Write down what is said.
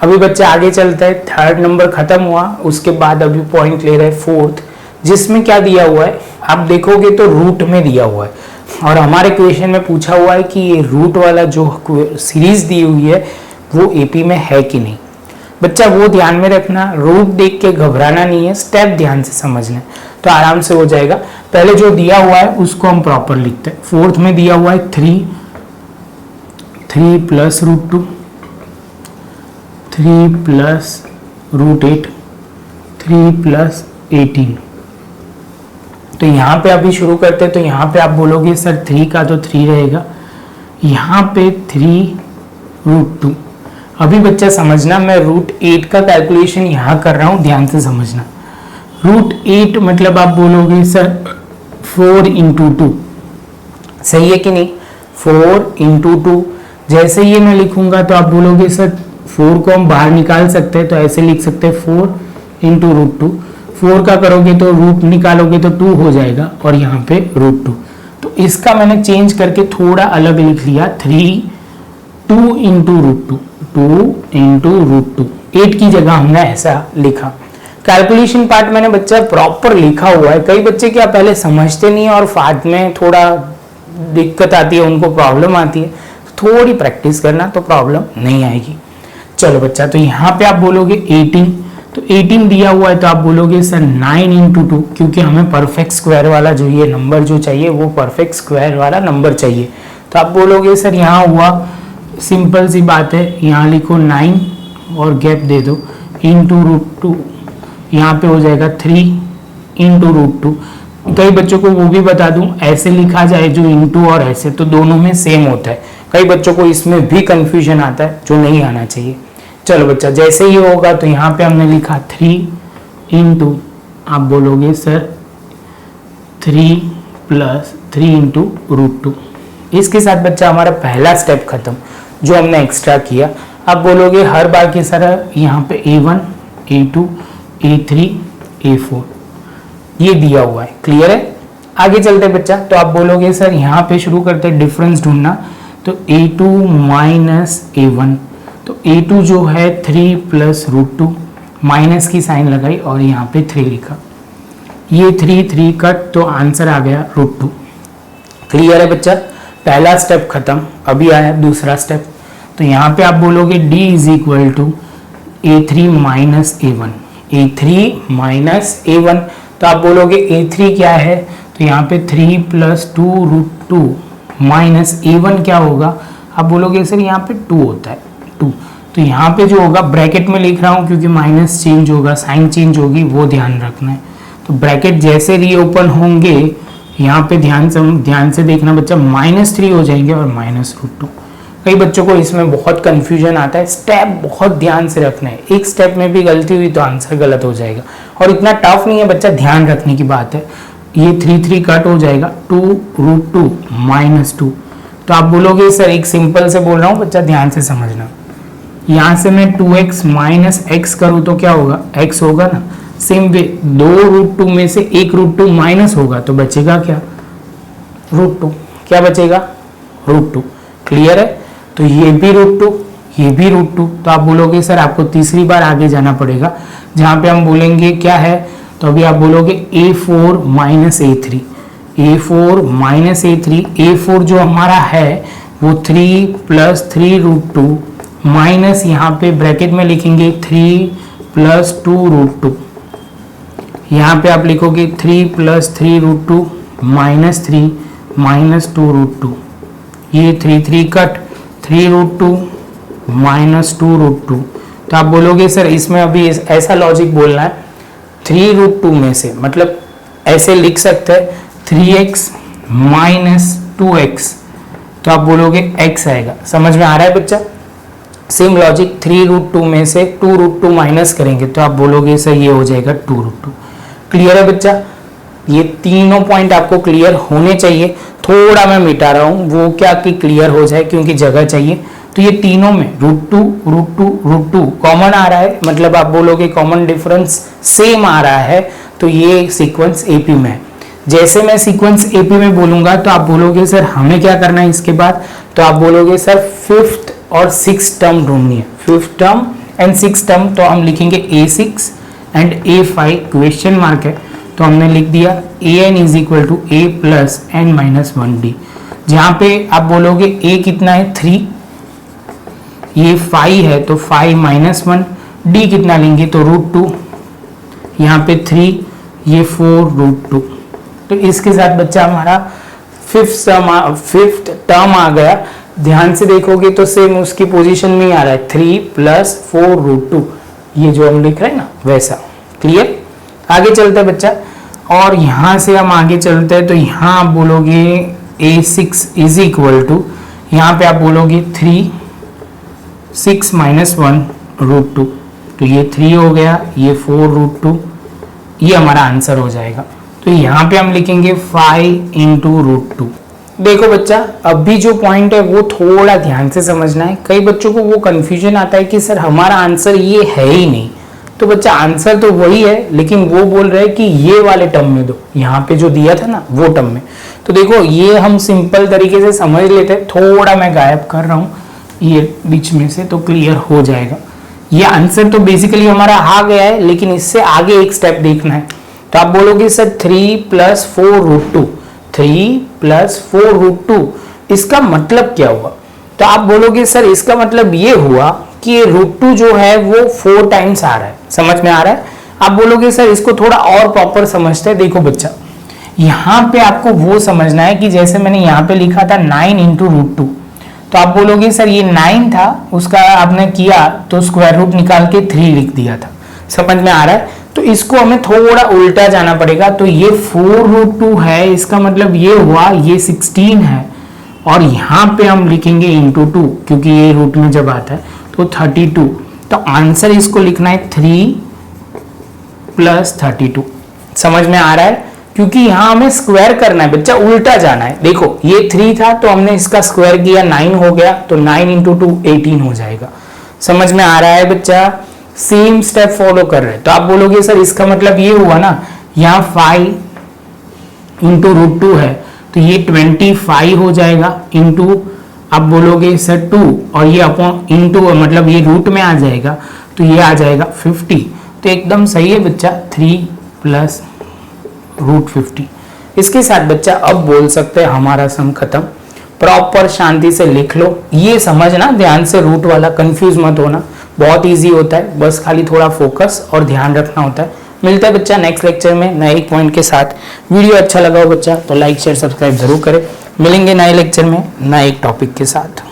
अभी बच्चे आगे चलता है, थर्ड नंबर खत्म हुआ, उसके बाद अभी पॉइंट ले रहे हैं फोर्थ, जिसमें क्या दिया हुआ है आप देखोगे तो रूट में दिया हुआ है, और हमारे क्वेश्चन में पूछा हुआ है कि ये रूट वाला जो सीरीज दी हुई है वो एपी में है कि नहीं। बच्चा वो ध्यान में रखना, रूट देख के घबराना नहीं है, स्टेप ध्यान से समझना है तो आराम से हो जाएगा। पहले जो दिया हुआ है उसको हम प्रॉपर लिखते हैं। फोर्थ में दिया हुआ है 3 plus root 2, 3 plus root 8, 3 plus 18। तो यहाँ पे अभी शुरू करते हैं, तो यहाँ पे आप बोलोगे सर 3 का तो 3 रहेगा, यहाँ पे 3 रूट 2। अभी बच्चा समझना, मैं रूट 8 का कैलकुलेशन यहाँ कर रहा हूँ, ध्यान से समझना। रूट 8 मतलब आप बोलोगे सर 4 इंटू 2, सही है कि नहीं, 4 इंटू 2। जैसे ये मैं लिखूंगा तो आप बोलोगे सर 4 को हम बाहर निकाल सकते हैं, तो ऐसे लिख सकते हैं 4 इंटू रूट 2। 4 का करोगे तो रूट निकालोगे तो 2 हो जाएगा, और यहाँ पे रूट 2। तो इसका मैंने चेंज करके थोड़ा अलग लिख लिया, 2 इंटू रूट 2, 2 इंटू रूट 2। 8 की जगह हमने ऐसा लिखा। कैलकुलेशन पार्ट मैंने बच्चा प्रॉपर लिखा हुआ है। कई बच्चे क्या पहले समझते नहीं है और बाद में थोड़ा दिक्कत आती है, उनको प्रॉब्लम आती है। थोड़ी प्रैक्टिस करना तो प्रॉब्लम नहीं आएगी। चलो बच्चा, तो यहाँ पे आप बोलोगे 18, तो 18 दिया हुआ है तो आप बोलोगे सर 9 इंटू 2, क्योंकि हमें परफेक्ट स्क्वायर वाला जो ये नंबर जो चाहिए वो परफेक्ट स्क्वायर वाला नंबर चाहिए। तो आप बोलोगे सर यहाँ हुआ, सिंपल सी बात है, यहाँ लिखो 9 और गैप दे दो इंटू रूट 2, यहाँ पे हो जाएगा 3 इंटू रूट 2। कई बच्चों को वो भी बता दूं, ऐसे लिखा जाए जो इंटू और ऐसे, तो दोनों में सेम होता है। कई बच्चों को इसमें भी कंफ्यूजन आता है, जो नहीं आना चाहिए। चलो बच्चा, जैसे ही होगा तो यहाँ पे हमने लिखा 3 इंटू, आप बोलोगे सर 3 प्लस 3 इंटू रूट 2। इसके साथ बच्चा हमारा पहला स्टेप खत्म, जो हमने एक्स्ट्रा किया। आप बोलोगे हर बार की तरह यहाँ पे A1, A2, A3, A4 ये दिया हुआ है, क्लियर है। आगे चलते बच्चा, तो आप बोलोगे सर यहाँ पे शुरू करते हैं डिफरेंस ढूंढना, तो A2 माइनस A1, तो A2 जो है 3 प्लस रूट 2, माइनस की साइन लगाई और यहाँ पे 3 लिखा, ये 3 कट, तो आंसर आ गया रूट 2। क्लियर है बच्चा, पहला स्टेप खत्म। अभी आया दूसरा स्टेप, तो यहाँ पे आप बोलोगे D is equal to A3 minus A1, A3 minus A1, तो आप बोलोगे A3 क्या है, तो यहाँ पे 3 प्लस 2 रूट 2 माइनस A1 क्या होगा, आप बोलोगे सर यहाँ पे 2 होता है 2, तो यहाँ पे जो होगा ब्रैकेट में लिख रहा हूँ क्योंकि माइनस चेंज होगा, साइन चेंज होगी, वो ध्यान रखना है। तो ब्रैकेट जैसे रीओपन होंगे, यहाँ पे ध्यान से देखना बच्चा, -3 हो जाएंगे और माइनस रूट 2। कई बच्चों को इसमें बहुत कंफ्यूजन आता है, स्टेप बहुत ध्यान से रखना है, एक स्टेप में भी गलती हुई तो आंसर गलत हो जाएगा। और इतना टफ नहीं है बच्चा, ध्यान रखने की बात है। ये 3 कट हो जाएगा, 2 रूट 2 माइनस 2, तो आप बोलोगे सर, एक सिंपल से बोल रहा हूँ बच्चा, ध्यान से समझना। यहाँ से मैं 2x माइनस x करूँ तो क्या होगा, x होगा ना। सेम वे 2 रूट 2 में से 1 रूट 2 माइनस होगा तो बचेगा क्या, रूट 2। क्या बचेगा, रूट 2। क्लियर है, तो ये भी रूट 2, ये भी रूट 2, तो आप बोलोगे सर आपको तीसरी बार आगे जाना पड़ेगा, जहाँ पे हम बोलेंगे क्या है, तो अभी आप बोलोगे A4 minus A3, A4 minus A3। A4 जो हमारा है वो 3 प्लस 3 रूट 2 माइनस, यहाँ पे ब्रैकेट में लिखेंगे 3 प्लस 2 रूट 2, यहाँ पे आप लिखोगे 3 plus 3 root 2 minus 3 minus 2 root 2, ये 3 कट, 3 रूट 2 माइनस 2 रूट 2। तो आप बोलोगे सर इसमें अभी ऐसा लॉजिक बोलना है, 3 रूट 2 में से, मतलब ऐसे लिख सकते हैं 3x माइनस 2x, तो आप बोलोगे x आएगा। समझ में आ रहा है बच्चा, सेम लॉजिक, 3 रूट 2 में से 2 रूट 2 माइनस करेंगे तो आप बोलोगे सर ये हो जाएगा 2 रूट 2। क्लियर है बच्चा, ये तीनों पॉइंट आपको क्लियर होने चाहिए। थोड़ा मैं मिटा रहा हूँ, वो क्या कि क्लियर हो जाए, क्योंकि जगह चाहिए। तो ये तीनों में रूट 2 कॉमन आ रहा है, मतलब आप बोलोगे कॉमन डिफरेंस सेम आ रहा है, तो ये सीक्वेंस एपी में है। जैसे मैं सीक्वेंस एपी में बोलूंगा तो आप बोलोगे सर हमें क्या करना है इसके बाद, तो आप बोलोगे सर 5th और 6th टर्म ढूंढनी है, 5th टर्म एंड 6 टर्म, तो हम लिखेंगे A6 and A5 question mark है, तो हमने लिख दिया an is equal to a plus n minus 1d। जहाँ पे आप बोलोगे a कितना है 3, ये 5 है तो 5 माइनस 1, d कितना लेंगे तो √2, यहाँ पे 3, ये 4 √2। तो इसके साथ बच्चा हमारा फिफ्थ टर्म आ गया। ध्यान से देखोगे तो सेम उसकी पोजीशन में ही आ रहा है 3 प्लस 4 √2, ये जो हम लिख रहे हैं ना वैसा। क्लियर? आगे चलते हैं बच्चा, और यहां से हम आगे चलते हैं तो यहां आप बोलोगे A6 इज इक्वल टू, यहाँ पे आप बोलोगे 3 6 माइनस 1 √2, तो ये 3 हो गया, ये 4 √2, ये हमारा आंसर हो जाएगा। तो यहाँ पे हम लिखेंगे 5 इंटू √2। देखो बच्चा, अभी जो पॉइंट है वो थोड़ा ध्यान से समझना है। कई बच्चों को वो कंफ्यूजन आता है कि सर हमारा आंसर ये है ही नहीं। तो बच्चा आंसर तो वही है, लेकिन वो बोल रहे हैं कि ये वाले टर्म में दो, यहाँ पे जो दिया था ना वो टर्म में। तो देखो ये हम सिंपल तरीके से समझ लेते हैं, थोड़ा मैं गायब कर रहा हूँ ये बीच में से, तो क्लियर हो जाएगा। ये आंसर तो बेसिकली हमारा आ गया है, लेकिन इससे आगे एक स्टेप देखना है। तो आप बोलोगे सर 3 प्लस 4 √2, 3 प्लस 4 √2, इसका मतलब क्या हुआ? तो आप बोलोगे सर इसका मतलब ये हुआ कि ये √2 जो है वो 4 टाइम्स आ रहा है। समझ में आ रहा है? आप बोलोगे सर इसको थोड़ा और प्रॉपर समझते हैं। देखो बच्चा, यहाँ पे आपको वो समझना है कि जैसे मैंने यहाँ पे लिखा था 9 इंटू √2, तो आप बोलोगे सर ये 9 था, उसका आपने किया तो स्क्वायर रूट निकाल के 3 लिख दिया था। समझ में आ रहा है? तो इसको हमें थोड़ा उल्टा जाना पड़ेगा। तो ये 4 √2 है, इसका मतलब ये हुआ ये 16 है, और यहाँ पे हम लिखेंगे इंटू 2, क्योंकि ये रूट में जब आता है तो 32। तो आंसर इसको लिखना है 3 प्लस 32। समझ में आ रहा है? क्योंकि यहाँ हमें स्क्वायर करना है बच्चा, उल्टा जाना है। देखो ये 3 था तो हमने इसका स्क्वायर किया, 9 हो गया, तो 9 इंटू 2 18 हो जाएगा। समझ में आ रहा है बच्चा? सेम स्टेप फॉलो कर रहे हैं। तो आप बोलोगे सर इसका मतलब ये हुआ ना, यहाँ 5 इंटू √2 है तो ये 25 हो जाएगा, इंटू आप बोलोगे सर 2, और ये अपॉन इंटू मतलब ये रूट में आ जाएगा, तो ये आ जाएगा 50। तो एकदम सही है बच्चा, 3 प्लस √50। इसके साथ बच्चा अब बोल सकते हैं हमारा सम खत्म। प्रॉपर शांति से लिख लो, ये समझना ध्यान से, रूट वाला कंफ्यूज मत होना, बहुत इजी होता है, बस खाली थोड़ा फोकस और ध्यान रखना होता है। मिलता है बच्चा नेक्स्ट लेक्चर में नए एक पॉइंट के साथ। वीडियो अच्छा लगा हो बच्चा तो लाइक शेयर सब्सक्राइब जरूर करें। मिलेंगे नए लेक्चर में नए एक टॉपिक के साथ।